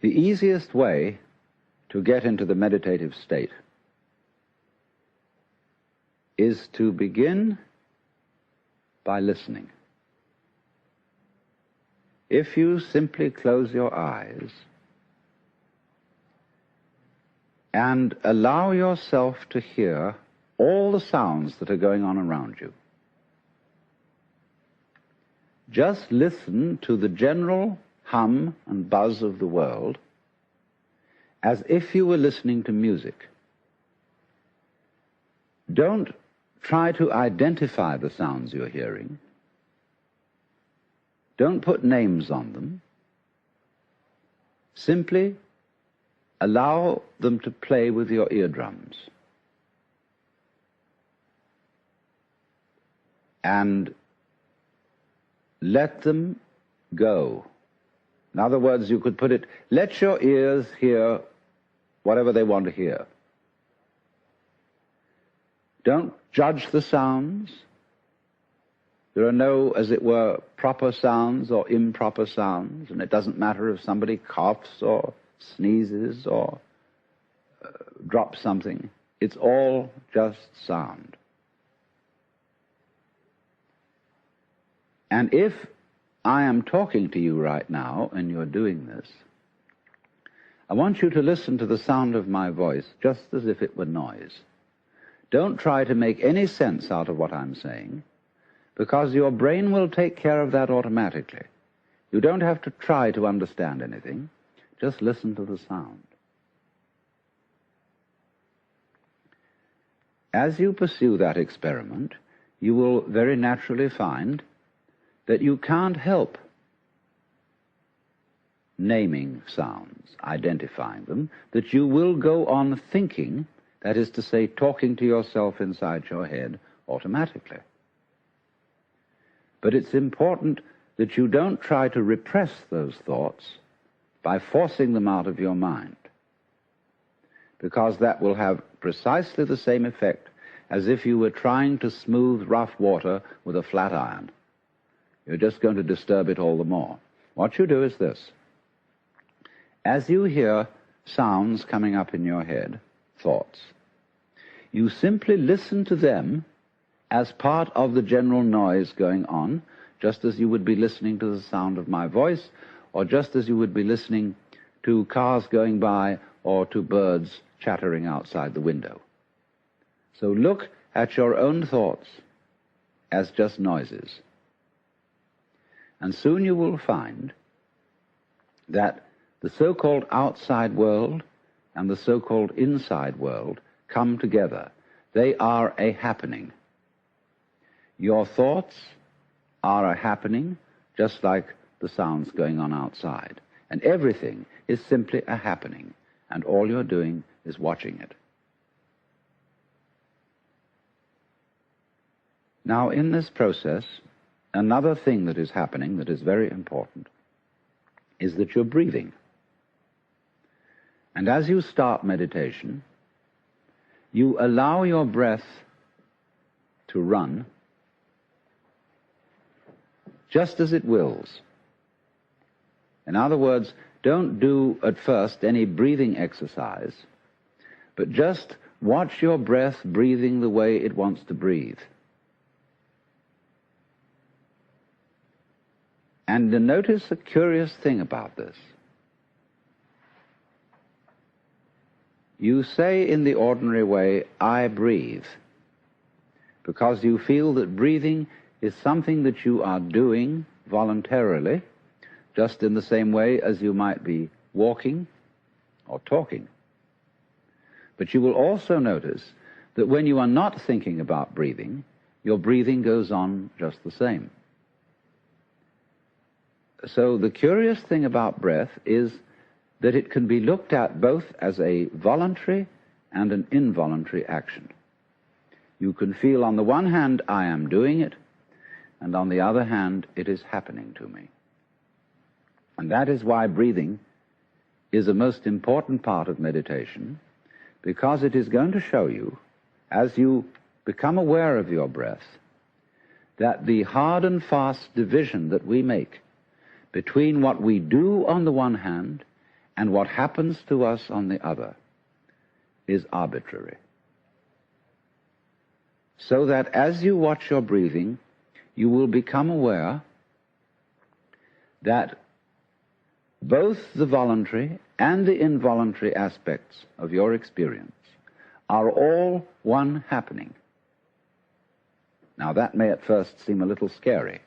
The easiest way to get into the meditative state is to begin by listening. If you simply close your eyes and allow yourself to hear all the sounds that are going on around you, just listen to the general hum and buzz of the world as if you were listening to music. Don't try to identify the sounds you're hearing. Don't put names on them. Simply allow them to play with your eardrums. And let them go. In other words, you could put it, let your ears hear whatever they want to hear. Don't judge the sounds. There are no, as it were, proper sounds or improper sounds, and it doesn't matter if somebody coughs or sneezes or drops something. It's all just sound. And if I am talking to you right now and you're doing this, I want you to listen to the sound of my voice just as if it were noise. Don't try to make any sense out of what I'm saying, because your brain will take care of that automatically. You don't have to try to understand anything. Just listen to the sound. As you pursue that experiment, you will very naturally find that you can't help naming sounds, identifying them, that you will go on thinking, that is to say, talking to yourself inside your head automatically. But it's important that you don't try to repress those thoughts by forcing them out of your mind, because that will have precisely the same effect as if you were trying to smooth rough water with a flat iron. You're just going to disturb it all the more. What you do is this. As you hear sounds coming up in your head, thoughts, you simply listen to them as part of the general noise going on, just as you would be listening to the sound of my voice, or just as you would be listening to cars going by or to birds chattering outside the window. So look at your own thoughts as just noises. And soon you will find that the so-called outside world and the so-called inside world come together. They are a happening. Your thoughts are a happening, just like the sounds going on outside. And everything is simply a happening, and all you're doing is watching it. Now, in this process, another thing that is happening that is very important is that you're breathing. And as you start meditation, you allow your breath to run just as it wills. In other words, don't do at first any breathing exercise, but just watch your breath breathing the way it wants to breathe. And notice a curious thing about this. You say in the ordinary way, I breathe, because you feel that breathing is something that you are doing voluntarily, just in the same way as you might be walking or talking. But you will also notice that when you are not thinking about breathing, your breathing goes on just the same. So the curious thing about breath is that it can be looked at both as a voluntary and an involuntary action. You can feel on the one hand, I am doing it, and on the other hand, it is happening to me. And that is why breathing is a most important part of meditation, because it is going to show you, as you become aware of your breath, that the hard and fast division that we make between what we do on the one hand and what happens to us on the other is arbitrary. So that as you watch your breathing, you will become aware that both the voluntary and the involuntary aspects of your experience are all one happening. Now that may at first seem a little scary,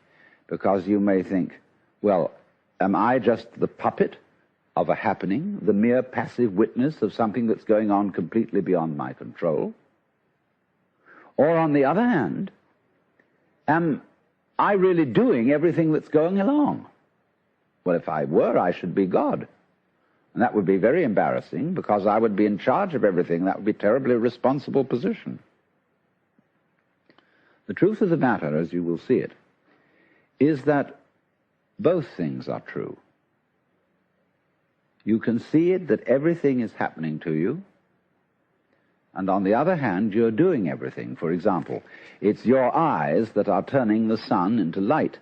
because you may think, well, am I just the puppet of a happening, the mere passive witness of something that's going on completely beyond my control? Or on the other hand, am I really doing everything that's going along? Well, if I were, I should be God. And that would be very embarrassing, because I would be in charge of everything. That would be a terribly responsible position. The truth of the matter, as you will see it, is that both things are true. You can see it that everything is happening to you, and on the other hand, you're doing everything. For example, it's your eyes that are turning the sun into light.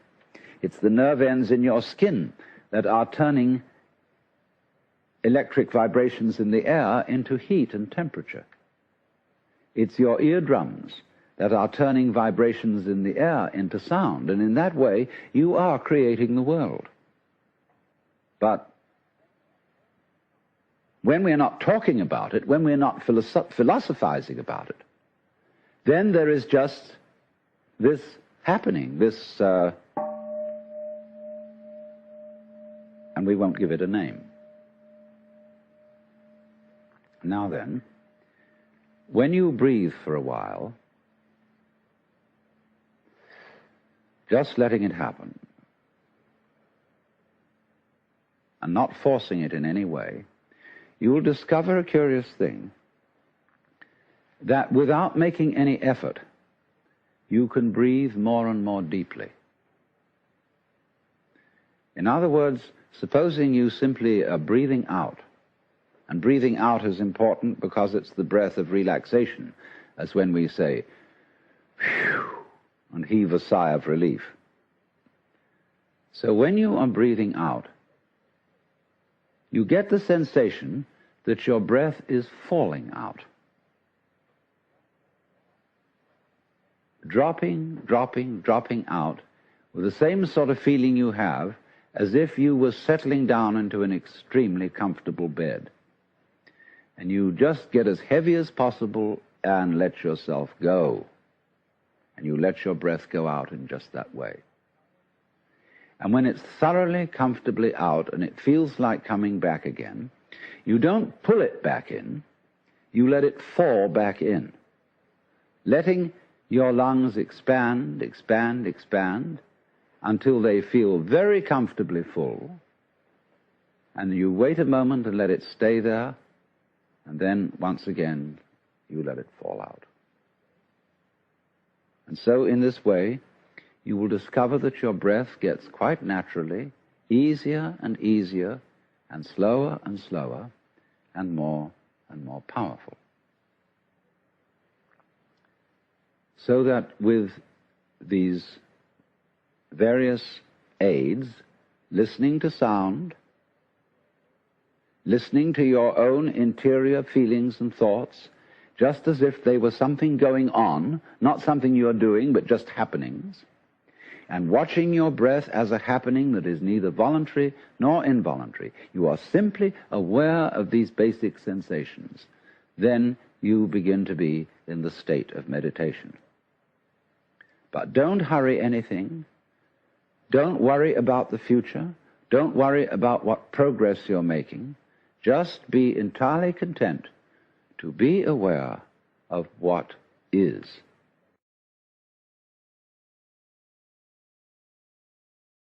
It's the nerve ends in your skin that are turning electric vibrations in the air into heat and temperature. It's your eardrums that are turning vibrations in the air into sound, and in that way, you are creating the world. But when we're not talking about it, when we're not philosophizing about it, then there is just this happening, this, and we won't give it a name. Now then, when you breathe for a while, just letting it happen, and not forcing it in any way, you will discover a curious thing, that without making any effort, you can breathe more and more deeply. In other words, supposing you simply are breathing out, and breathing out is important because it's the breath of relaxation, as when we say, phew, and heave a sigh of relief. So when you are breathing out, you get the sensation that your breath is falling out. Dropping, dropping, dropping out, with the same sort of feeling you have as if you were settling down into an extremely comfortable bed. And you just get as heavy as possible and let yourself go. And you let your breath go out in just that way. And when it's thoroughly, comfortably out and it feels like coming back again, you don't pull it back in, you let it fall back in, letting your lungs expand, expand, expand, until they feel very comfortably full, and you wait a moment and let it stay there, and then, once again, you let it fall out. And so, in this way, you will discover that your breath gets quite naturally easier and easier, and slower, and more powerful. So that with these various aids, listening to sound, listening to your own interior feelings and thoughts, just as if they were something going on, not something you're doing, but just happenings, and watching your breath as a happening that is neither voluntary nor involuntary. You are simply aware of these basic sensations. Then you begin to be in the state of meditation. But don't hurry anything. Don't worry about the future. Don't worry about what progress you're making. Just be entirely content to be aware of what is.